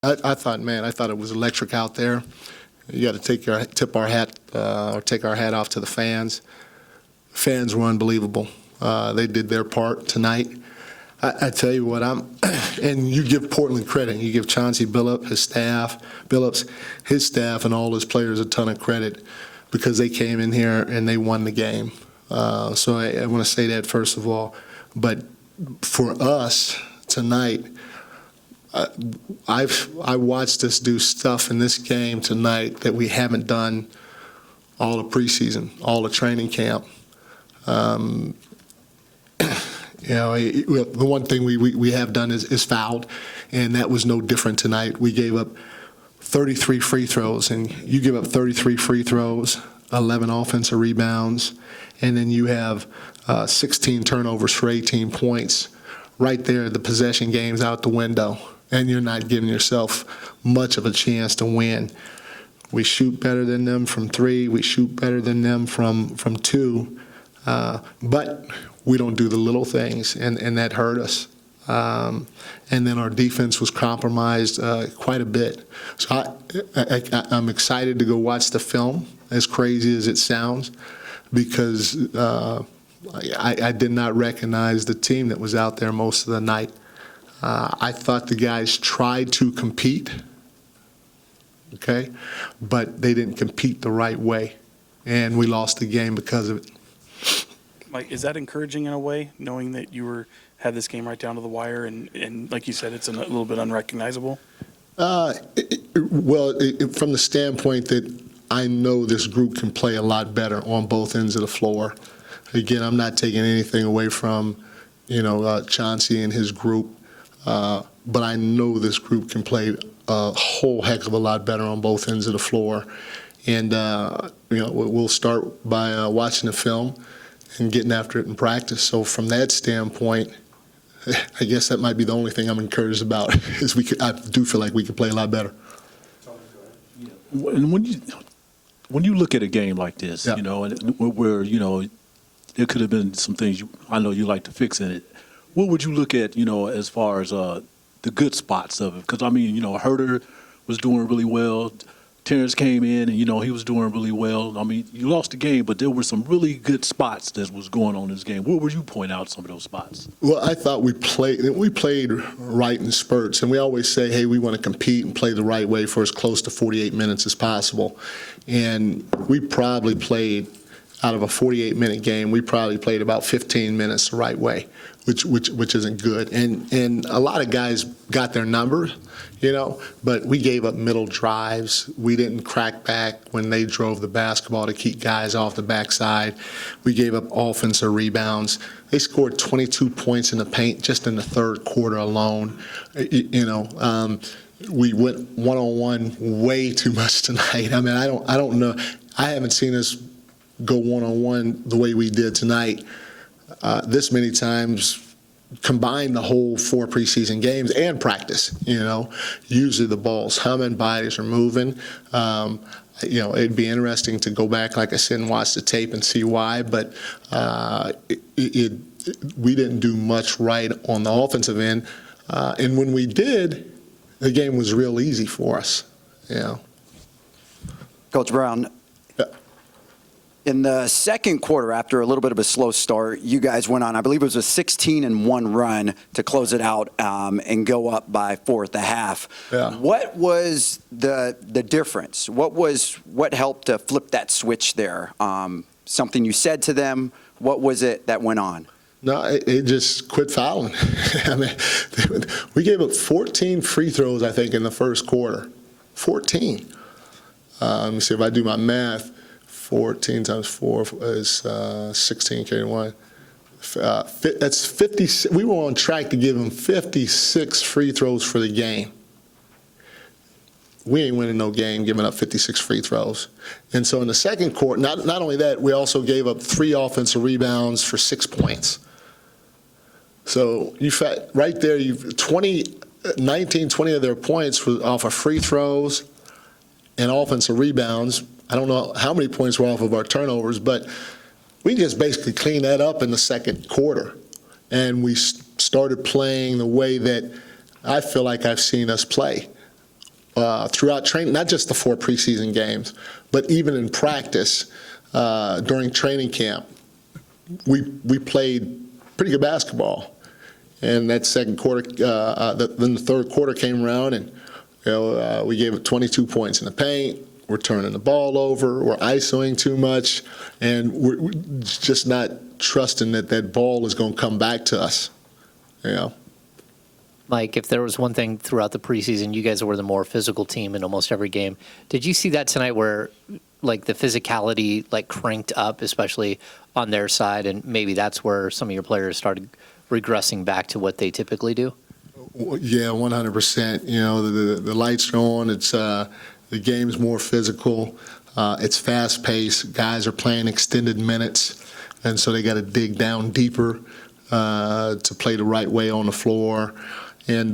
I thought it was electric out there. You got to take our hat off to the fans. Fans were unbelievable. They did their part tonight. I tell you what, and you give Portland credit. You give Chauncey Billups, his staff, and all his players a ton of credit because they came in here and they won the game. So I want to say that first of all. But for us tonight, I watched us do stuff in this game tonight that we haven't done all the preseason, all the training camp. The one thing we have done is fouled, and that was no different tonight. We gave up 33 free throws, and you give up 33 free throws, 11 offensive rebounds, and then you have 16 turnovers for 18 points. Right there, the possession game's out the window, and you're not giving yourself much of a chance to win. We shoot better than them from three. We shoot better than them from two. But we don't do the little things, and that hurt us. And then our defense was compromised quite a bit. So I'm excited to go watch the film, as crazy as it sounds, because I did not recognize the team that was out there most of the night. I thought the guys tried to compete, okay, but they didn't compete the right way, and we lost the game because of it. Mike, is that encouraging in a way, knowing that you had this game right down to the wire, and like you said, it's a little bit unrecognizable? From the standpoint that I know this group can play a lot better on both ends of the floor. Again, I'm not taking anything away from, Chauncey and his group, but I know this group can play a whole heck of a lot better on both ends of the floor. And, we'll start by watching the film and getting after it in practice. So from that standpoint, I guess that might be the only thing I'm encouraged about is I do feel like we could play a lot better. And when you look at a game like this, yeah. And where there could have been some things I know you like to fix in it. What would you look at, as far as the good spots of it? Because Herter was doing really well. Terrence came in and, he was doing really well. I mean, you lost the game, but there were some really good spots that was going on in this game. Where would you point out some of those spots? Well, I thought we played right in spurts, and we always say, hey, we want to compete and play the right way for as close to 48 minutes as possible. And we probably played, out of a 48-minute game, we probably played about 15 minutes the right way, which isn't good. And a lot of guys got their number, but we gave up middle drives. We didn't crack back when they drove the basketball to keep guys off the backside. We gave up offensive rebounds. They scored 22 points in the paint just in the third quarter alone. We went one-on-one way too much tonight. I mean, I don't know. I haven't seen us go one-on-one the way we did tonight this many times, combine the whole 4 preseason games and practice. Usually the ball's humming, bodies are moving. It'd be interesting to go back, like I said, and watch the tape and see why, but we didn't do much right on the offensive end, and when we did, the game was real easy for us. Coach Brown, in the second quarter, after a little bit of a slow start, you guys went on, I believe it was a 16-1 run to close it out and go up by 4 at the half. Yeah. What was the difference? What helped to flip that switch there? Something you said to them? What was it that went on? No, it just quit fouling. I mean, we gave up 14 free throws, I think, in the first quarter. 14. Let me see if I do my math. 14 times 4 is 16, carry 1. That's 50. We were on track to give them 56 free throws for the game. We ain't winning no game giving up 56 free throws. And so in the second quarter, not only that, we also gave up 3 offensive rebounds for 6 points. So right there, 19, 20 of their points were off of free throws and offensive rebounds. I don't know how many points were off of our turnovers, but we just basically cleaned that up in the second quarter. And we started playing the way that I feel like I've seen us play. throughout training, not just the 4 preseason games, but even in practice during training camp, we played pretty good basketball. And that second quarter, then the third quarter came around, and we gave it 22 points in the paint. We're turning the ball over. We're isoing too much, and we're just not trusting that that ball is going to come back to us. Mike, if there was one thing throughout the preseason, you guys were the more physical team in almost every game. Did you see that tonight where, like, the physicality, like, cranked up, especially on their side, and maybe that's where some of your players started regressing back to what they typically do? Yeah, 100%. The lights are on. It's the game's more physical. It's fast-paced. Guys are playing extended minutes, and so they got to dig down deeper to play the right way on the floor. And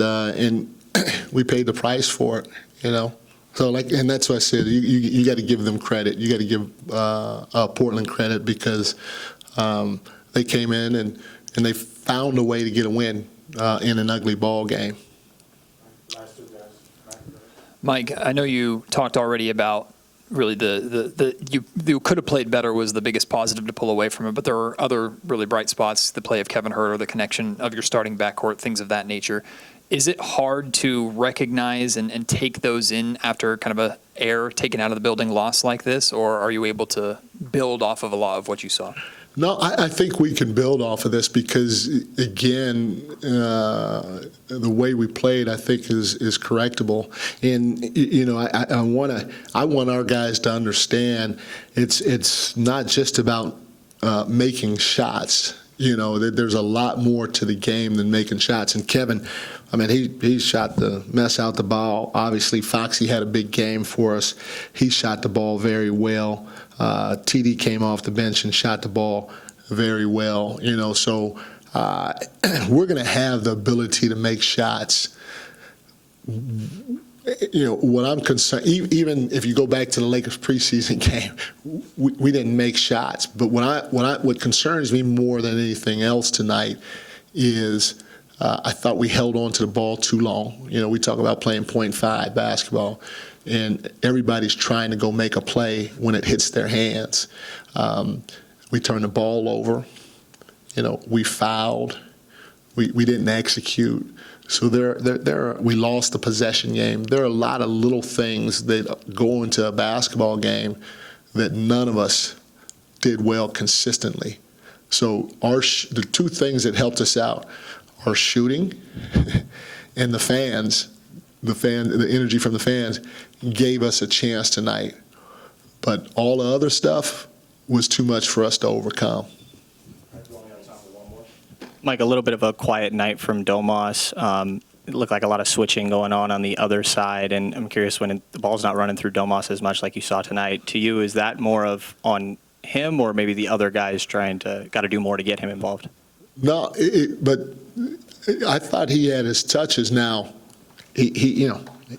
we paid the price for it, So and that's what I said. You got to give them credit. You got to give Portland credit because they came in and they found a way to get a win in an ugly ball game. Mike, I know you talked already about really you could have played better was the biggest positive to pull away from it, but there are other really bright spots, the play of Kevin Huerter, the connection of your starting backcourt, things of that nature. Is it hard to recognize and take those in after kind of a air taken out of the building loss like this, or are you able to build off of a lot of what you saw? No, I think we can build off of this because, again, the way we played, I think, is correctable. And I want our guys to understand it's not just about making shots. There's a lot more to the game than making shots. And Kevin, he shot the mess out the ball. Obviously, Foxy had a big game for us. He shot the ball very well. TD came off the bench and shot the ball very well. So we're going to have the ability to make shots. What I'm concerned, even if you go back to the Lakers preseason game, we didn't make shots. But what concerns me more than anything else tonight is I thought we held on to the ball too long. We talk about playing .5 basketball, and everybody's trying to go make a play when it hits their hands. We turned the ball over. We fouled. We didn't execute. So we lost the possession game. There are a lot of little things that go into a basketball game that none of us did well consistently. So the two things that helped us out are shooting and the fans. The energy from the fans gave us a chance tonight. But all the other stuff was too much for us to overcome. Mike, a little bit of a quiet night from Domas. It looked like a lot of switching going on the other side, and I'm curious when the ball's not running through Domas as much like you saw tonight. To you, is that more of on him, or maybe the other guys got to do more to get him involved? No, but I thought he had his touches. Now, he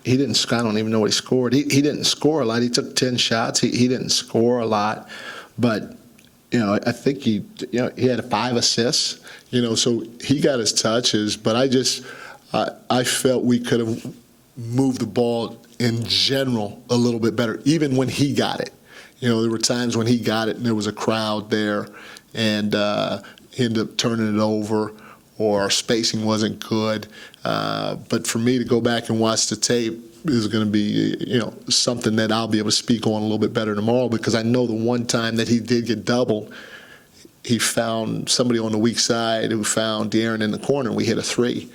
didn't. I don't even know what he scored. He didn't score a lot. He took 10 shots. He didn't score a lot, but I think he had 5 assists. So he got his touches, but I felt we could have moved the ball in general a little bit better, even when he got it. There were times when he got it and there was a crowd there, and he ended up turning it over, or our spacing wasn't good. But for me to go back and watch the tape is going to be, something that I'll be able to speak on a little bit better tomorrow, because I know the one time that he did get doubled, he found somebody on the weak side who found De'Aaron in the corner, and we hit a 3,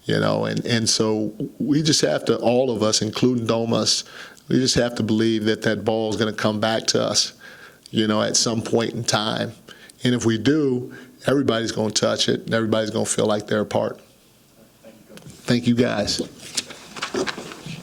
and so we just have to, all of us, including Domas, we just have to believe that ball is going to come back to us, at some point in time. And if we do, everybody's going to touch it, and everybody's going to feel like they're a part. Thank you, guys.